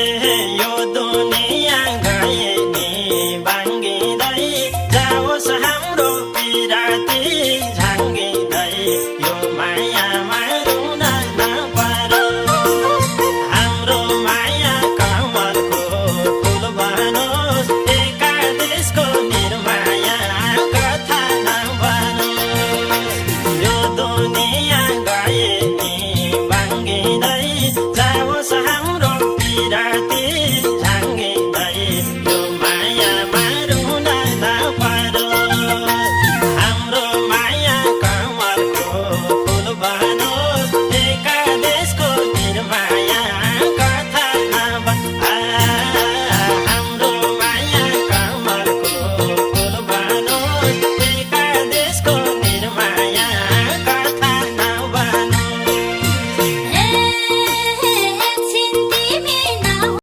यो दुनिया गए नि भाङ्गिँदै जाओस् हाम्रो पिराती झाङ्गिँदै यो मायामा रुन नपरोस् हाम्रो माया कमलको फुल बनोस् एकादेशको निर्माया कथा नबनोस् यो दुनिया गए नि भाङ्गिँदै जाओस् हाम्रो पिराती